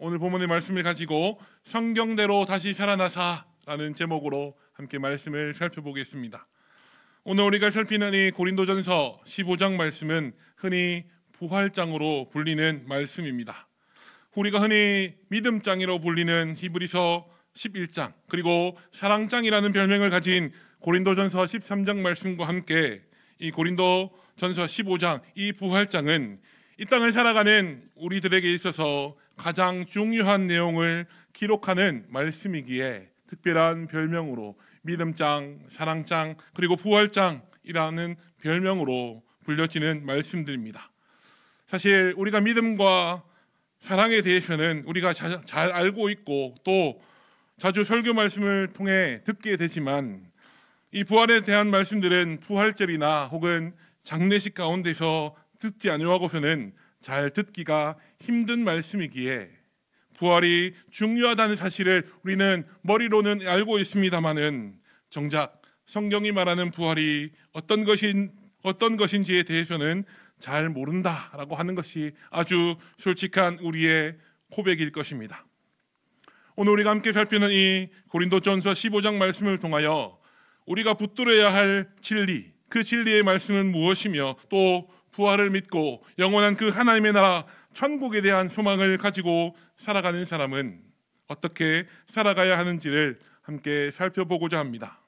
오늘 본문의 말씀을 가지고 성경대로 다시 살아나사라는 제목으로 함께 말씀을 살펴보겠습니다. 오늘 우리가 살피는 이 고린도전서 15장 말씀은 흔히 부활장으로 불리는 말씀입니다. 우리가 흔히 믿음장이로 불리는 히브리서 11장 그리고 사랑장이라는 별명을 가진 고린도전서 13장 말씀과 함께 이 고린도전서 15장 이 부활장은 이 땅을 살아가는 우리들에게 있어서 가장 중요한 내용을 기록하는 말씀이기에 특별한 별명으로 믿음장, 사랑장 그리고 부활장이라는 별명으로 불려지는 말씀들입니다. 사실 우리가 믿음과 사랑에 대해서는 우리가 잘 알고 있고 또 자주 설교 말씀을 통해 듣게 되지만 이 부활에 대한 말씀들은 부활절이나 혹은 장례식 가운데서 듣지 아니하고서는 잘 듣기가 힘든 말씀이기에 부활이 중요하다는 사실을 우리는 머리로는 알고 있습니다마는 정작 성경이 말하는 부활이 어떤 것인지에 대해서는 잘 모른다라고 하는 것이 아주 솔직한 우리의 고백일 것입니다. 오늘 우리가 함께 살피는 이 고린도전서 15장 말씀을 통하여 우리가 붙들어야 할 진리, 그 진리의 말씀은 무엇이며 또 부활을 믿고 영원한 그 하나님의 나라 천국에 대한 소망을 가지고 살아가는 사람은 어떻게 살아가야 하는지를 함께 살펴보고자 합니다.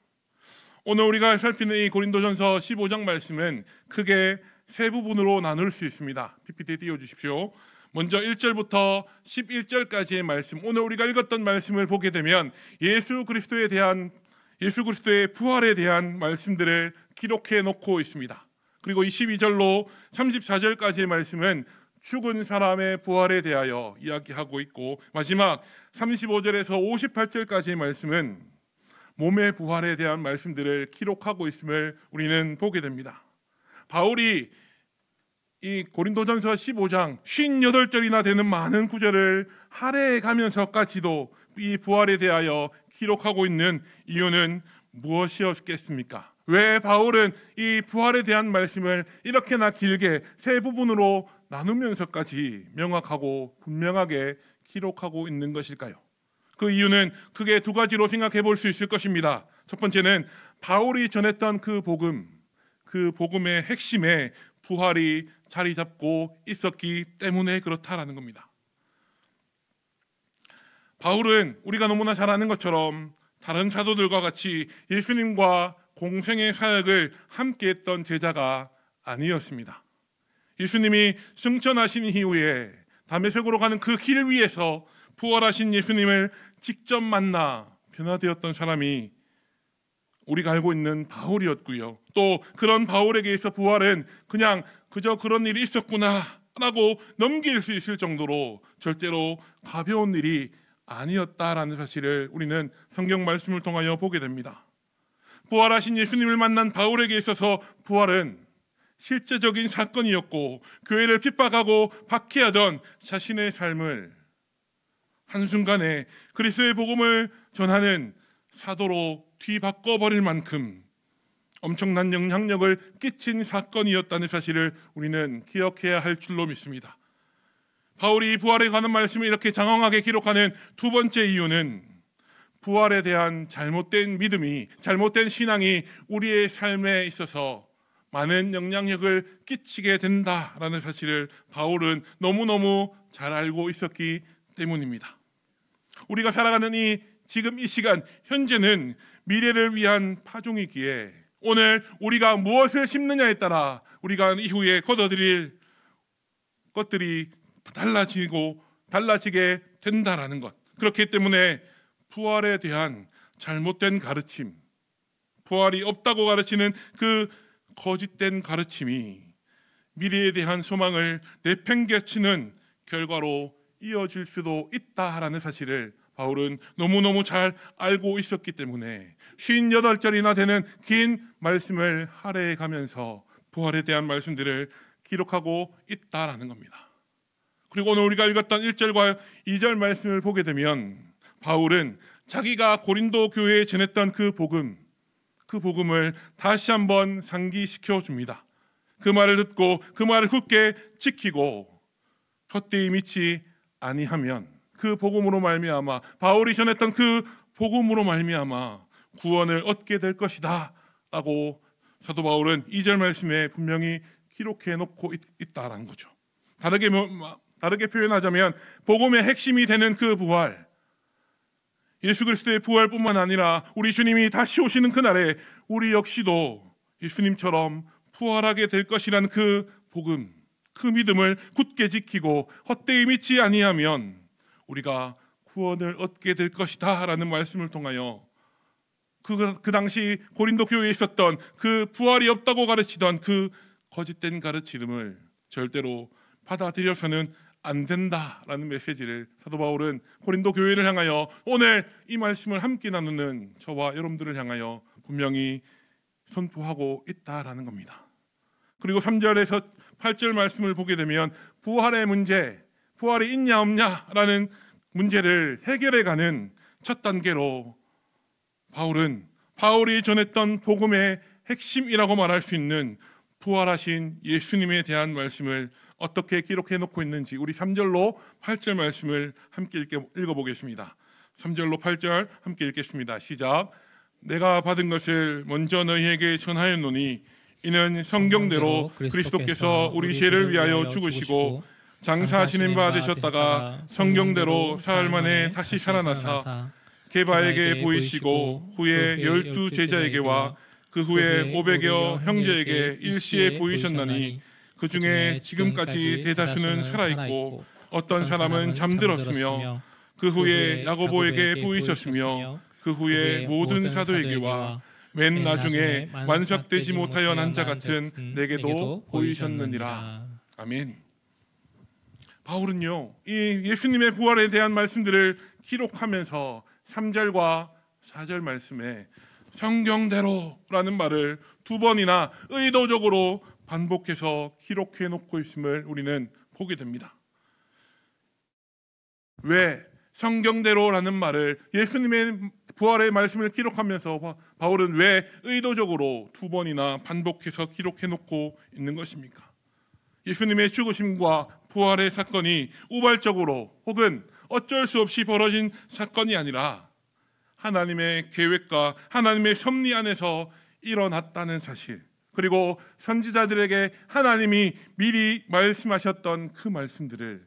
오늘 우리가 살피는 이 고린도전서 15장 말씀은 크게 세 부분으로 나눌 수 있습니다. PPT에 띄워주십시오. 먼저 1절부터 11절까지의 말씀, 오늘 우리가 읽었던 말씀을 보게 되면 예수 그리스도의 부활에 대한 말씀들을 기록해 놓고 있습니다. 그리고 22절로 34절까지의 말씀은 죽은 사람의 부활에 대하여 이야기하고 있고 마지막 35절에서 58절까지의 말씀은 몸의 부활에 대한 말씀들을 기록하고 있음을 우리는 보게 됩니다. 바울이 이 고린도전서 15장 58절이나 되는 많은 구절을 할애해 가면서까지도 이 부활에 대하여 기록하고 있는 이유는 무엇이었겠습니까? 왜 바울은 이 부활에 대한 말씀을 이렇게나 길게 세 부분으로 나누면서까지 명확하고 분명하게 기록하고 있는 것일까요? 그 이유는 크게 두 가지로 생각해 볼 수 있을 것입니다. 첫 번째는 바울이 전했던 그 복음의 핵심에 부활이 자리 잡고 있었기 때문에 그렇다라는 겁니다. 바울은 우리가 너무나 잘 아는 것처럼 다른 사도들과 같이 예수님과 공생의 사역을 함께했던 제자가 아니었습니다. 예수님이 승천하신 이후에 다메섹으로 가는 그 길 위에서 부활하신 예수님을 직접 만나 변화되었던 사람이 우리가 알고 있는 바울이었고요. 또 그런 바울에게 있어 부활은 그저 그런 일이 있었구나 라고 넘길 수 있을 정도로 절대로 가벼운 일이 아니었다라는 사실을 우리는 성경 말씀을 통하여 보게 됩니다. 부활하신 예수님을 만난 바울에게 있어서 부활은 실제적인 사건이었고 교회를 핍박하고 박해하던 자신의 삶을 한순간에 그리스도의 복음을 전하는 사도로 뒤바꿔버릴 만큼 엄청난 영향력을 끼친 사건이었다는 사실을 우리는 기억해야 할 줄로 믿습니다. 바울이 부활에 관한 말씀을 이렇게 장황하게 기록하는 두 번째 이유는 부활에 대한 잘못된 믿음이, 잘못된 신앙이 우리의 삶에 있어서 많은 영향력을 끼치게 된다라는 사실을 바울은 너무너무 잘 알고 있었기 때문입니다. 우리가 살아가는 지금 이 시간, 현재는 미래를 위한 파종이기에 오늘 우리가 무엇을 심느냐에 따라 우리가 이후에 거둬들일 것들이 달라지게 된다라는 것. 그렇기 때문에 부활에 대한 잘못된 가르침, 부활이 없다고 가르치는 그 거짓된 가르침이 미래에 대한 소망을 내팽개치는 결과로 이어질 수도 있다라는 사실을 바울은 너무너무 잘 알고 있었기 때문에 58절이나 되는 긴 말씀을 할애해 가면서 부활에 대한 말씀들을 기록하고 있다라는 겁니다. 그리고 오늘 우리가 읽었던 1절과 2절 말씀을 보게 되면 바울은 자기가 고린도 교회에 전했던 그 복음을 다시 한번 상기시켜 줍니다. 그 말을 듣고 그 말을 굳게 지키고 헛되이 믿지 아니하면 그 복음으로 말미암아, 바울이 전했던 그 복음으로 말미암아 구원을 얻게 될 것이다 라고 사도 바울은 2절 말씀에 분명히 기록해 놓고 있다라는 거죠. 다르게 표현하자면 복음의 핵심이 되는 그 부활, 예수 그리스도의 부활뿐만 아니라 우리 주님이 다시 오시는 그날에 우리 역시도 예수님처럼 부활하게 될 것이라는 그 복음, 그 믿음을 굳게 지키고 헛되이 믿지 아니하면 우리가 구원을 얻게 될 것이다 라는 말씀을 통하여 그 당시 고린도 교회에 있었던 그 부활이 없다고 가르치던 그 거짓된 가르침을 절대로 받아들여서는 안 된다라는 메시지를 사도 바울은 고린도 교회를 향하여 오늘 이 말씀을 함께 나누는 저와 여러분들을 향하여 분명히 선포하고 있다라는 겁니다. 그리고 3절에서 8절 말씀을 보게 되면 부활의 문제, 부활이 있냐 없냐라는 문제를 해결해가는 첫 단계로 바울이 전했던 복음의 핵심이라고 말할 수 있는 부활하신 예수님에 대한 말씀을 어떻게 기록해 놓고 있는지 우리 3절로 8절 말씀을 함께 읽어보겠습니다. 3절로 8절 함께 읽겠습니다. 시작. 내가 받은 것을 먼저 너희에게 전하였노니 이는 성경대로 그리스도께서 우리 죄를 위하여 죽으시고 장사하시는 바 되셨다가 성경대로 사흘 만에 다시 살아나사 게바에게 보이시고 후에 12 제자에게와 그 후에 500여 형제에게 일시에 보이셨나니 그 중에 지금까지 대다수는 살아있고 어떤 사람은 잠들었으며 그 후에 야고보에게 보이셨으며 그 후에 모든 사도에게와 맨 나중에 만삭되지 못하여 난 자 같은 내게도 보이셨느니라. 아멘. 바울은요, 이 예수님의 부활에 대한 말씀들을 기록하면서 3절과 4절 말씀에 성경대로라는 말을 두 번이나 의도적으로 반복해서 기록해 놓고 있음을 우리는 보게 됩니다. 왜 성경대로라는 말을 예수님의 부활의 말씀을 기록하면서 바울은 왜 의도적으로 두 번이나 반복해서 기록해 놓고 있는 것입니까? 예수님의 죽으심과 부활의 사건이 우발적으로 혹은 어쩔 수 없이 벌어진 사건이 아니라 하나님의 계획과 하나님의 섭리 안에서 일어났다는 사실, 그리고 선지자들에게 하나님이 미리 말씀하셨던 그 말씀들을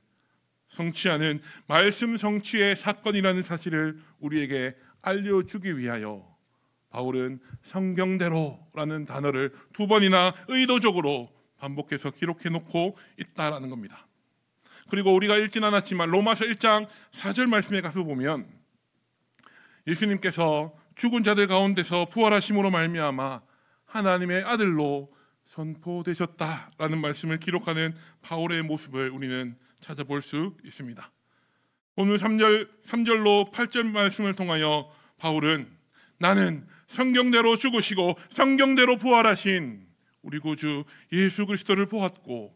성취하는 말씀 성취의 사건이라는 사실을 우리에게 알려주기 위하여 바울은 성경대로라는 단어를 두 번이나 의도적으로 반복해서 기록해 놓고 있다라는 겁니다. 그리고 우리가 읽진 않았지만 로마서 1장 4절 말씀에 가서 보면 예수님께서 죽은 자들 가운데서 부활하심으로 말미암아 하나님의 아들로 선포되셨다라는 말씀을 기록하는 바울의 모습을 우리는 찾아볼 수 있습니다. 오늘 3절로 8절 말씀을 통하여 바울은 나는 성경대로 죽으시고 성경대로 부활하신 우리 구주 예수 그리스도를 보았고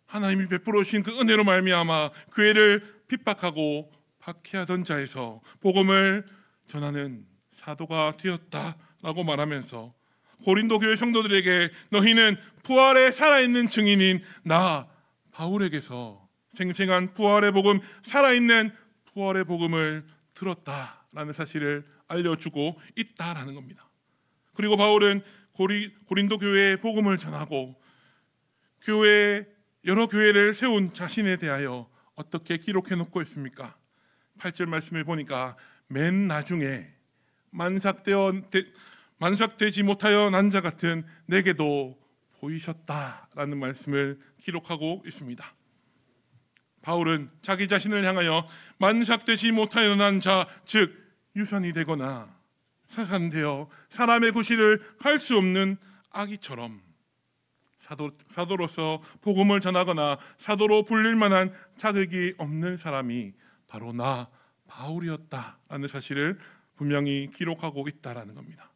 하나님이 베풀어 주신 그 은혜로 말미암아 교회를 핍박하고 박해하던 자에서 복음을 전하는 사도가 되었다라고 말하면서 고린도 교회 성도들에게 너희는 부활에 살아있는 증인인 나 바울에게서 생생한 부활의 복음, 살아있는 부활의 복음을 들었다라는 사실을 알려주고 있다라는 겁니다. 그리고 바울은 고린도 교회에 복음을 전하고 여러 교회를 세운 자신에 대하여 어떻게 기록해 놓고 있습니까? 8절 말씀을 보니까 맨 나중에 만삭되지 못하여 난 자 같은 내게도 보이셨다라는 말씀을 기록하고 있습니다. 바울은 자기 자신을 향하여 만삭되지 못하여 난 자, 즉 유산이 되거나 사산되어 사람의 구실을 할 수 없는 아기처럼 사도로서 복음을 전하거나 사도로 불릴 만한 자격이 없는 사람이 바로 나 바울이었다라는 사실을 분명히 기록하고 있다라는 겁니다.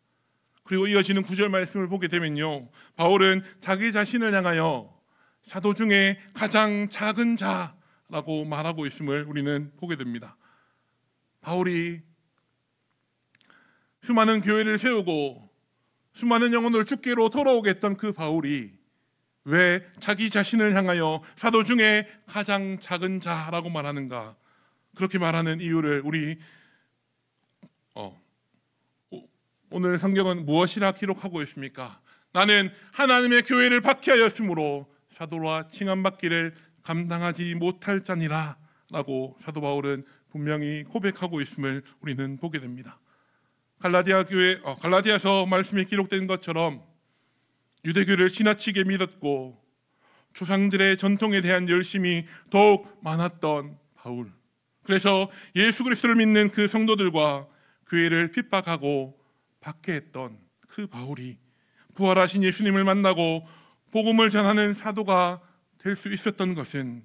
그리고 이어지는 9절 말씀을 보게 되면요, 바울은 자기 자신을 향하여 사도 중에 가장 작은 자라고 말하고 있음을 우리는 보게 됩니다. 바울이 수많은 교회를 세우고 수많은 영혼을 주께로 돌아오게 했던 그 바울이 왜 자기 자신을 향하여 사도 중에 가장 작은 자라고 말하는가? 그렇게 말하는 이유를 우리 오늘 성경은 무엇이라 기록하고 있습니까? 나는 하나님의 교회를 박해하였으므로 사도라 칭함받기를 감당하지 못할 자니라 라고 사도 바울은 분명히 고백하고 있음을 우리는 보게 됩니다. 갈라디아서 말씀에 기록된 것처럼 유대교를 지나치게 믿었고 조상들의 전통에 대한 열심이 더욱 많았던 바울, 그래서 예수 그리스도를 믿는 그 성도들과 교회를 핍박하고 박해했던 그 바울이 부활하신 예수님을 만나고 복음을 전하는 사도가 될 수 있었던 것은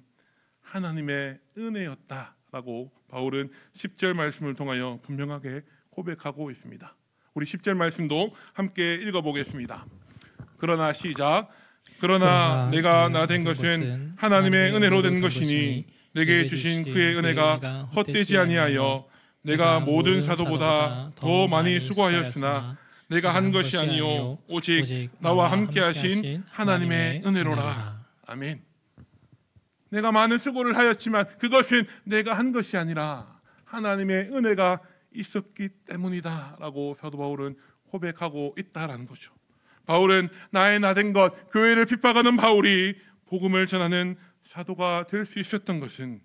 하나님의 은혜였다라고 바울은 10절 말씀을 통하여 분명하게 고백하고 있습니다. 우리 10절 말씀도 함께 읽어보겠습니다. 그러나 시작. 그러나 내가 나 된 것은 하나님의 은혜로 된 것이니 내게 주신 그의 은혜가 헛되지 아니하여 내가 모든 사도보다 더 많이 수고하였으나 내가 한 것이 아니요 오직 나와 함께 하신 하나님의 은혜로라. 아멘. 내가 많은 수고를 하였지만 그것은 내가 한 것이 아니라 하나님의 은혜가 있었기 때문이다 라고 사도 바울은 고백하고 있다라는 거죠. 바울은 나의 나된 것, 교회를 핍박하는 바울이 복음을 전하는 사도가 될 수 있었던 것은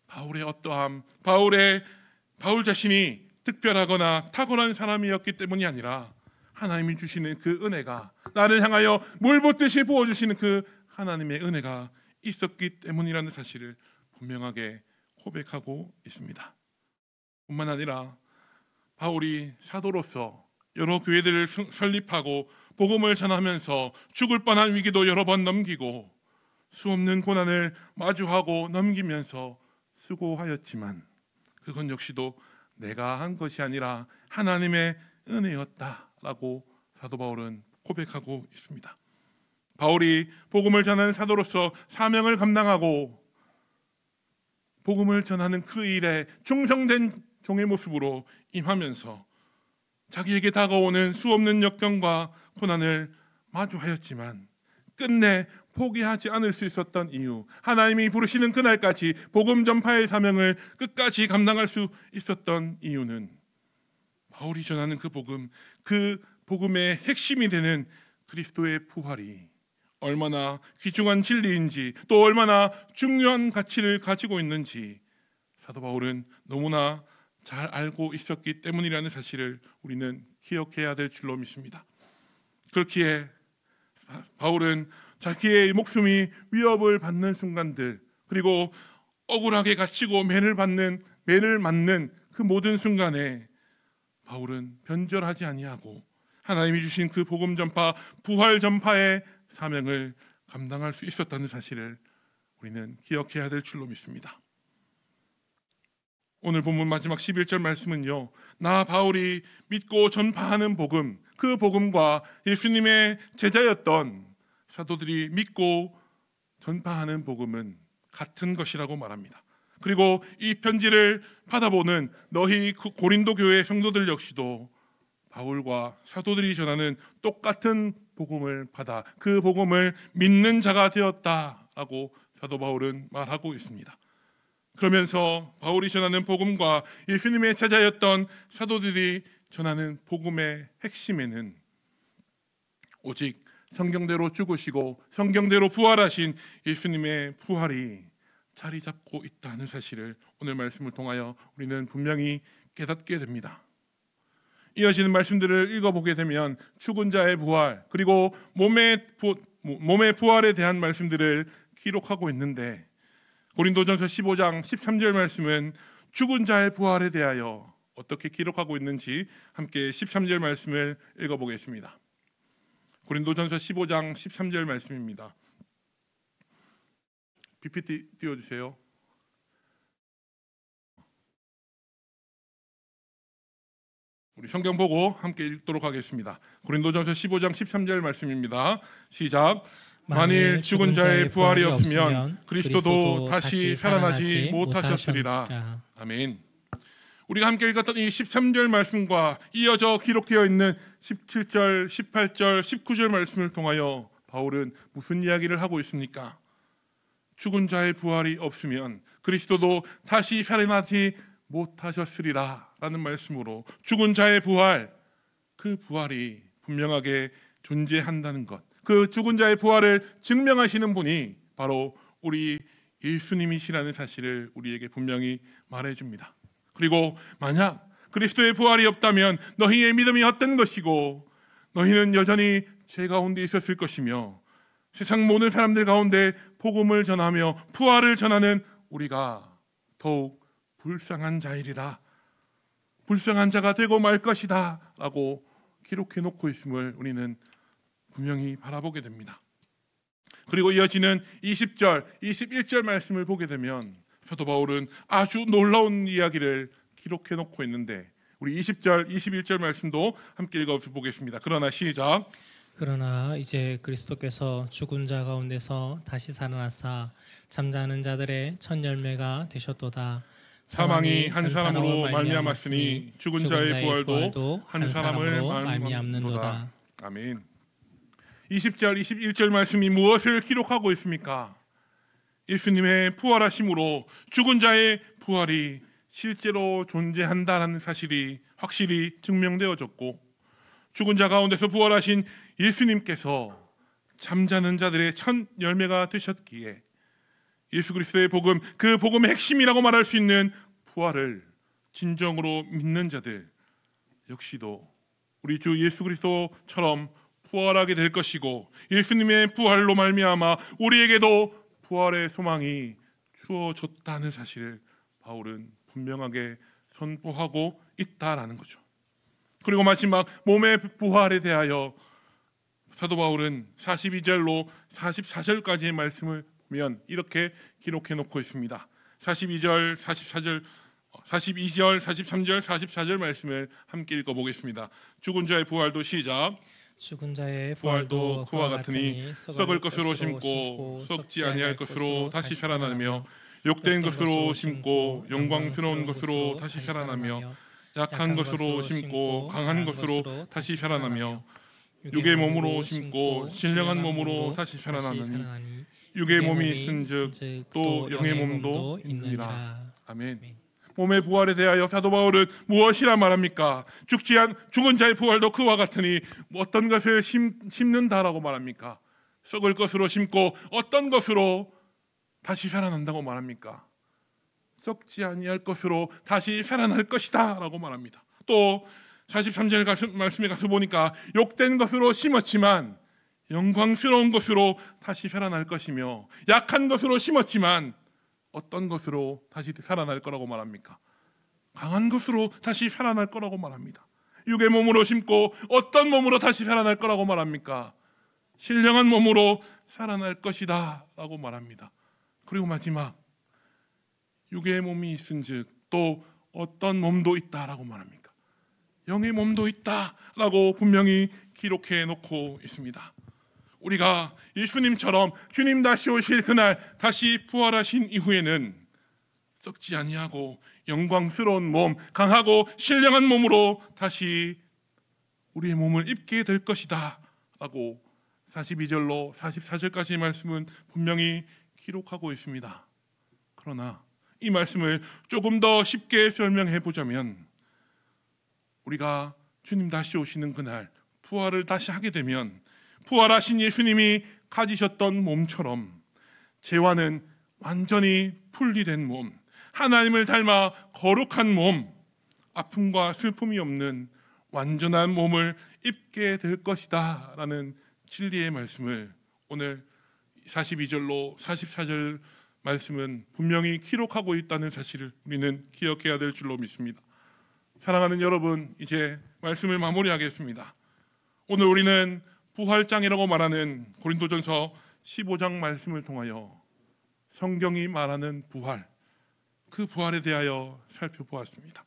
바울의 어떠함, 바울 자신이 특별하거나 타고난 사람이었기 때문이 아니라 하나님이 주시는 그 은혜가, 나를 향하여 물 붓듯이 부어주시는 그 하나님의 은혜가 있었기 때문이라는 사실을 분명하게 고백하고 있습니다. 뿐만 아니라 바울이 사도로서 여러 교회들을 설립하고 복음을 전하면서 죽을 뻔한 위기도 여러 번 넘기고 수없는 고난을 마주하고 넘기면서 수고하였지만 그건 역시도 내가 한 것이 아니라 하나님의 은혜였다라고 사도 바울은 고백하고 있습니다. 바울이 복음을 전하는 사도로서 사명을 감당하고 복음을 전하는 그 일에 충성된 종의 모습으로 임하면서 자기에게 다가오는 수없는 역경과 고난을 마주하였지만 끝내 포기하지 않을 수 있었던 이유, 하나님이 부르시는 그날까지 복음 전파의 사명을 끝까지 감당할 수 있었던 이유는 바울이 전하는 그 복음의 핵심이 되는 그리스도의 부활이 얼마나 귀중한 진리인지, 또 얼마나 중요한 가치를 가지고 있는지 사도 바울은 너무나 잘 알고 있었기 때문이라는 사실을 우리는 기억해야 될 줄로 믿습니다. 그렇기에 바울은 자기의 목숨이 위협을 받는 순간들, 그리고 억울하게 갇히고 매를 맞는 그 모든 순간에 바울은 변절하지 아니하고 하나님이 주신 그 복음 전파, 부활 전파의 사명을 감당할 수 있었다는 사실을 우리는 기억해야 될 줄로 믿습니다. 오늘 본문 마지막 11절 말씀은요, 나 바울이 믿고 전파하는 복음, 그 복음과 예수님의 제자였던 사도들이 믿고 전파하는 복음은 같은 것이라고 말합니다. 그리고 이 편지를 받아보는 너희 고린도 교회 성도들 역시도 바울과 사도들이 전하는 똑같은 복음을 받아 그 복음을 믿는 자가 되었다라고 사도 바울은 말하고 있습니다. 그러면서 바울이 전하는 복음과 예수님의 제자였던 사도들이 전하는 복음의 핵심에는 오직 성경대로 죽으시고 성경대로 부활하신 예수님의 부활이 자리 잡고 있다는 사실을 오늘 말씀을 통하여 우리는 분명히 깨닫게 됩니다. 이어지는 말씀들을 읽어보게 되면 죽은 자의 부활, 그리고 몸의 부활에 대한 말씀들을 기록하고 있는데, 고린도전서 15장 13절 말씀은 죽은 자의 부활에 대하여 어떻게 기록하고 있는지 함께 13절 말씀을 읽어보겠습니다. 고린도전서 15장 13절 말씀입니다. PPT 띄워주세요. 우리 성경 보고 함께 읽도록 하겠습니다. 고린도전서 15장 13절 말씀입니다. 시작. 만일 죽은 자의 부활이 없으면 그리스도도 다시 살아나지 못하셨으리라. 아멘. 우리가 함께 읽었던 이 13절 말씀과 이어져 기록되어 있는 17절, 18절, 19절 말씀을 통하여 바울은 무슨 이야기를 하고 있습니까? 죽은 자의 부활이 없으면 그리스도도 다시 살아나지 못하셨으리라 라는 말씀으로 죽은 자의 부활, 그 부활이 분명하게 존재한다는 것, 그 죽은 자의 부활을 증명하시는 분이 바로 우리 예수님이시라는 사실을 우리에게 분명히 말해줍니다. 그리고 만약 그리스도의 부활이 없다면 너희의 믿음이 헛된 것이고 너희는 여전히 죄 가운데 있었을 것이며 세상 모든 사람들 가운데 복음을 전하며 부활을 전하는 우리가 더욱 불쌍한 자이리라, 불쌍한 자가 되고 말 것이다 라고 기록해 놓고 있음을 우리는 분명히 바라보게 됩니다. 그리고 이어지는 20절, 21절 말씀을 보게 되면 사도 바울은 아주 놀라운 이야기를 기록해 놓고 있는데 우리 20절, 21절 말씀도 함께 읽어보겠습니다. 그러나 시작. 그러나 이제 그리스도께서 죽은 자 가운데서 다시 살아나사 잠자는 자들의 첫 열매가 되셨도다. 사망이 한 사람으로 말미암았으니 죽은 자의 부활도 한 사람을 말미암는도다. 아멘. 20절, 21절 말씀이 무엇을 기록하고 있습니까? 예수님의 부활하심으로 죽은 자의 부활이 실제로 존재한다는 사실이 확실히 증명되어졌고 죽은 자 가운데서 부활하신 예수님께서 잠자는 자들의 첫 열매가 되셨기에 예수 그리스도의 복음, 그 복음의 핵심이라고 말할 수 있는 부활을 진정으로 믿는 자들 역시도 우리 주 예수 그리스도처럼 부활하게 될 것이고 예수님의 부활로 말미암아 우리에게도 부활의 소망이 주어졌다는 사실을 바울은 분명하게 선포하고 있다라는 거죠. 그리고 마지막 몸의 부활에 대하여 사도 바울은 42절로 44절까지의 말씀을 보면 이렇게 기록해 놓고 있습니다. 42절, 44절, 42절, 43절, 44절 말씀을 함께 읽어보겠습니다. 죽은 자의 부활도 시작. 죽은 자의 부활도 그와 같으니 썩을 것으로 심고 썩지 아니할 것으로 다시 살아나며 욕된 것으로 심고 영광스러운 것으로 다시 살아나며 약한 것으로 심고 강한 것으로 다시 살아나며 육의 몸으로 심고 신령한 몸으로 다시 살아나느니 육의 몸이 있은즉 또 영의 몸도 있느니라. 아멘. 몸의 부활에 대하여 사도 바울은 무엇이라 말합니까? 죽은 자의 부활도 그와 같으니 어떤 것을 심는다라고 말합니까? 썩을 것으로 심고 어떤 것으로 다시 살아난다고 말합니까? 썩지 아니할 것으로 다시 살아날 것이다 라고 말합니다. 또 43절 말씀에 가서 보니까 욕된 것으로 심었지만 영광스러운 것으로 다시 살아날 것이며 약한 것으로 심었지만 어떤 것으로 다시 살아날 거라고 말합니까? 강한 것으로 다시 살아날 거라고 말합니다. 육의 몸으로 심고 어떤 몸으로 다시 살아날 거라고 말합니까? 신령한 몸으로 살아날 것이다 라고 말합니다. 그리고 마지막 육의 몸이 있은즉 또 어떤 몸도 있다라고 말합니까? 영의 몸도 있다라고 분명히 기록해 놓고 있습니다. 우리가 예수님처럼 주님 다시 오실 그날 다시 부활하신 이후에는 썩지 아니하고 영광스러운 몸, 강하고 신령한 몸으로 다시 우리의 몸을 입게 될 것이다 라고 42절로 44절까지의 말씀은 분명히 기록하고 있습니다. 그러나 이 말씀을 조금 더 쉽게 설명해 보자면 우리가 주님 다시 오시는 그날 부활을 다시 하게 되면 부활하신 예수님이 가지셨던 몸처럼 죄와는 완전히 분리된 몸, 하나님을 닮아 거룩한 몸, 아픔과 슬픔이 없는 완전한 몸을 입게 될 것이다 라는 진리의 말씀을 오늘 42절로 44절 말씀은 분명히 기록하고 있다는 사실을 우리는 기억해야 될 줄로 믿습니다. 사랑하는 여러분, 이제 말씀을 마무리하겠습니다. 오늘 우리는 부활장이라고 말하는 고린도전서 15장 말씀을 통하여 성경이 말하는 부활, 그 부활에 대하여 살펴보았습니다.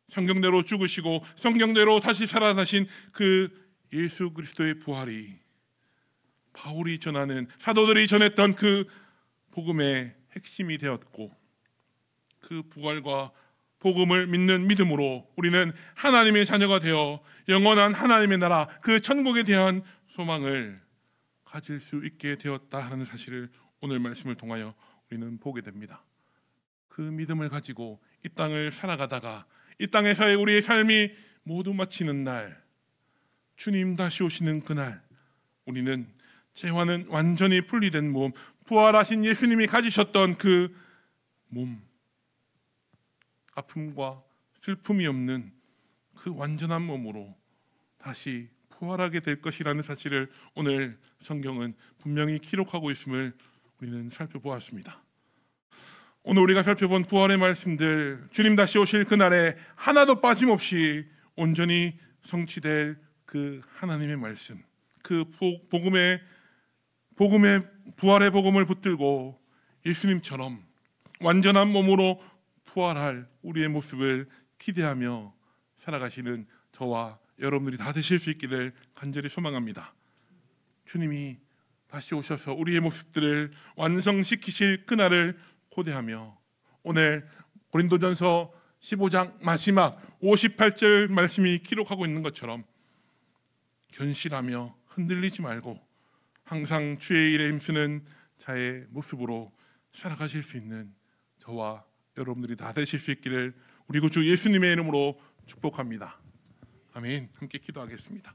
성경대로 죽으시고 성경대로 다시 살아나신 그 예수 그리스도의 부활이 바울이 전하는, 사도들이 전했던 그 복음의 핵심이 되었고, 그 부활과 복음을 믿는 믿음으로 우리는 하나님의 자녀가 되어 영원한 하나님의 나라, 그 천국에 대한 소망을 가질 수 있게 되었다 하는 사실을 오늘 말씀을 통하여 우리는 보게 됩니다. 그 믿음을 가지고 이 땅을 살아가다가 이 땅에서의 우리의 삶이 모두 마치는 날, 주님 다시 오시는 그날, 우리는 죄와는 완전히 분리된 몸, 부활하신 예수님이 가지셨던 그 몸, 아픔과 슬픔이 없는 그 완전한 몸으로 다시 부활하게 될 것이라는 사실을 오늘 성경은 분명히 기록하고 있음을 우리는 살펴보았습니다. 오늘 우리가 살펴본 부활의 말씀들, 주님 다시 오실 그날에 하나도 빠짐없이 온전히 성취될 그 하나님의 말씀, 그 복음의 부활의 복음을 붙들고 예수님처럼 완전한 몸으로 부활할 우리의 모습을 기대하며 살아가시는 저와 여러분들이 다 되실 수 있기를 간절히 소망합니다. 주님이 다시 오셔서 우리의 모습들을 완성시키실 그날을 고대하며 오늘 고린도전서 15장 마지막 58절 말씀이 기록하고 있는 것처럼 견실하며 흔들리지 말고 항상 주의 일에 힘쓰는 자의 모습으로 살아가실 수 있는 저와 여러분들이 다 되실 수 있기를 우리 구주 예수님의 이름으로 축복합니다. 아멘. 함께 기도하겠습니다.